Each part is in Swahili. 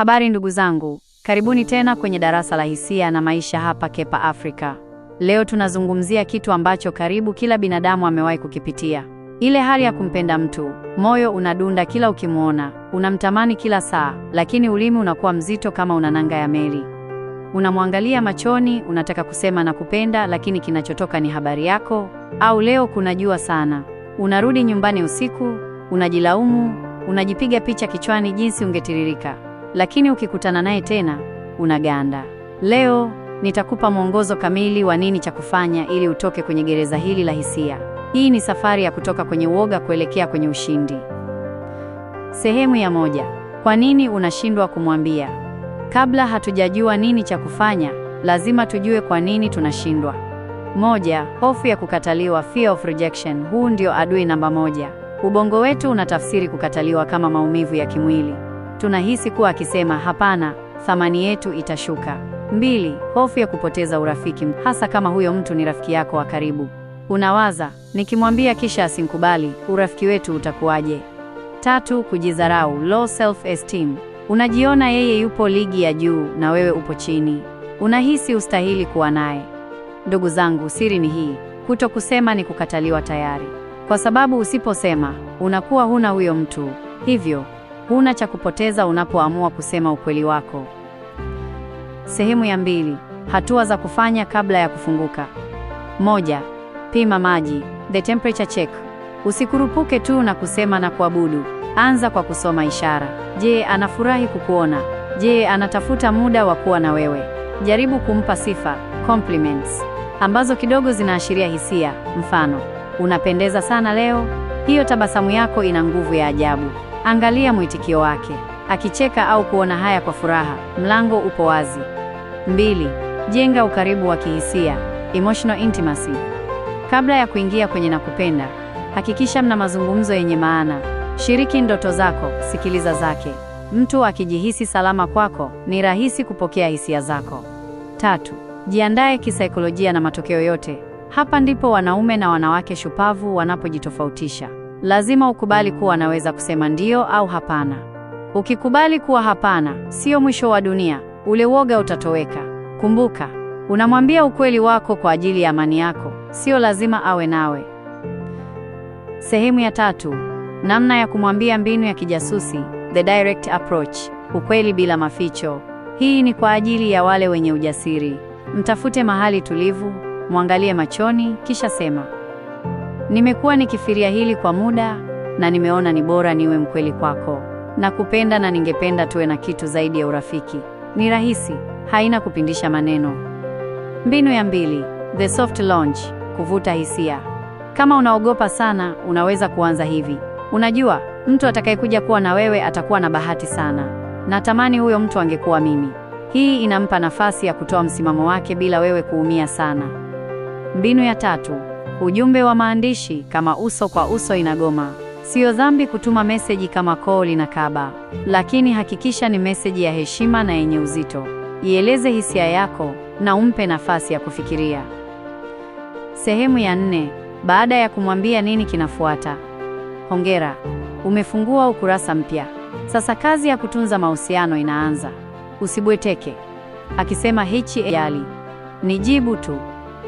Habari ndugu zangu, karibuni tena kwenye darasa la hisia na maisha hapa Kepa Africa. Leo tunazungumzia kitu ambacho karibu kila binadamu amewahi kukipitia. Ile hali ya kumpenda mtu, moyo unadunda kila ukimwona, unamtamani kila saa, lakini ulimi unakuwa mzito kama una nanga ya meli. Unamwangalia machoni, unataka kusema nakupenda, lakini kinachotoka ni habari yako, au leo kuna jua sana. Unarudi nyumbani usiku, unajilaumu, unajipiga picha kichwani jinsi ungetiririka. Lakini ukikutana naye tena, unaganda. Leo nitakupa mwongozo kamili wa nini cha kufanya ili utoke kwenye gereza hili la hisia. Hii ni safari ya kutoka kwenye uoga kuelekea kwenye ushindi. Sehemu ya 1. Kwa nini unashindwa kumwambia? Kabla hatujajua nini cha kufanya, lazima tujue kwa nini tunashindwa. 1. Hofu ya kukataliwa, fear of rejection. Huu ndio adui namba 1. Ubongo wetu unatafsiri kukataliwa kama maumivu ya kimwili. Tunahisi kuwa akisema hapana, thamani yetu itashuka. 2. Hofu ya kupoteza urafiki, hasa kama huyo mtu ni rafiki yako wa karibu. Unawaza, nikimwambia kisha asinikubali, urafiki wetu utakuwaje? 3. Kujidharau, low self esteem. Unajiona yeye yupo ligi ya juu na wewe upo chini. Unahisi ustahili kuwa naye. Ndugu zangu, siri ni hii: kutokusema ni kukataliwa tayari. Kwa sababu usiposema, unakuwa huna huyo mtu. Hivyo huna cha kupoteza unapoamua kusema ukweli wako. Sehemu ya 2. Hatua za kufanya kabla ya kufunguka. 1. Pima maji, the temperature check. Usikurupuke tu na kusema na kuabudu. Anza kwa kusoma ishara. Je, anafurahi kukuona? Je, anatafuta muda wa kuwa na wewe? Jaribu kumpa sifa, compliments, ambazo kidogo zinaashiria hisia. Mfano, unapendeza sana leo. Hiyo tabasamu yako ina nguvu ya ajabu. Angalia mwitikio wake. Akicheka au kuona haya kwa furaha, mlango upo wazi. 2. Jenga ukaribu wa kihisia, emotional intimacy. Kabla ya kuingia kwenye nakupenda, hakikisha mna mazungumzo yenye maana. Shiriki ndoto zako, sikiliza zake. Mtu akijihisi salama kwako, ni rahisi kupokea hisia zako. 3. Jiandae kisaikolojia na matokeo yote. Hapa ndipo wanaume na wanawake shupavu wanapojitofautisha. Lazima ukubali kuwa anaweza kusema ndio au hapana. Ukikubali kuwa hapana, sio mwisho wa dunia, ule woga utatoweka. Kumbuka, unamwambia ukweli wako kwa ajili ya amani yako, sio lazima awe nawe. Sehemu ya 3. Namna ya kumwambia, mbinu ya kijasusi, the direct approach, ukweli bila maficho. Hii ni kwa ajili ya wale wenye ujasiri. Mtafute mahali tulivu, mwangalie machoni, kisha sema, nimekuwa nikifikiria hili kwa muda na nimeona ni bora niwe mkweli kwako. Nakupenda na ningependa tuwe na kitu zaidi ya urafiki. Ni rahisi, haina kupindisha maneno. Mbinu ya 2, the soft launch, kuvuta hisia. Kama unaogopa sana, unaweza kuanza hivi: unajua, mtu atakayekuja kuwa na wewe atakuwa na bahati sana. Natamani huyo mtu angekuwa mimi. Hii inampa nafasi ya kutoa msimamo wake bila wewe kuumia sana. Mbinu ya 3, ujumbe wa maandishi, kama uso kwa uso inagoma. Sio dhambi kutuma meseji kama call inakaba, lakini hakikisha ni meseji ya heshima na yenye uzito. Ieleze hisia yako na umpe nafasi ya kufikiria. Sehemu ya 4. Baada ya kumwambia, nini kinafuata? Hongera, umefungua ukurasa mpya. Sasa kazi ya kutunza mahusiano inaanza. Usibweteke. Akisema hichi yali, nijibu tu.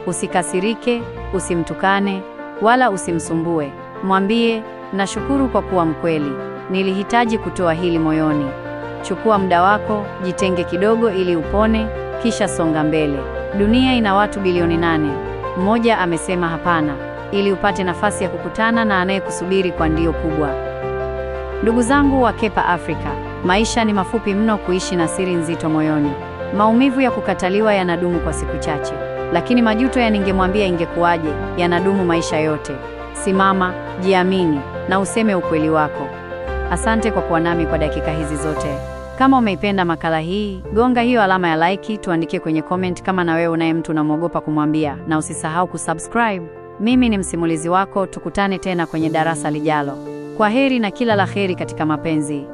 Usikasirike, usimtukane, wala usimsumbue. Mwambie, nashukuru kwa kuwa mkweli. Nilihitaji kutoa hili moyoni. Chukua muda wako, jitenge kidogo ili upone, kisha songa mbele. Dunia ina watu bilioni 8. Mmoja amesema hapana, ili upate nafasi ya kukutana na anayekusubiri kwa ndio kubwa. Ndugu zangu wa Kepa Africa, maisha ni mafupi mno kuishi na siri nzito moyoni. Maumivu ya kukataliwa yanadumu kwa siku chache, lakini majuto ya ningemwambia ingekuwaje yanadumu maisha yote. Simama, jiamini na useme ukweli wako. Asante kwa kuwa nami kwa dakika hizi zote. Kama umeipenda makala hii, gonga hiyo alama ya like, tuandikie kwenye comment kama na wewe unaye mtu unamwogopa kumwambia, na usisahau kusubscribe. Mimi ni msimulizi wako, tukutane tena kwenye darasa lijalo. Kwaheri na kila la heri katika mapenzi.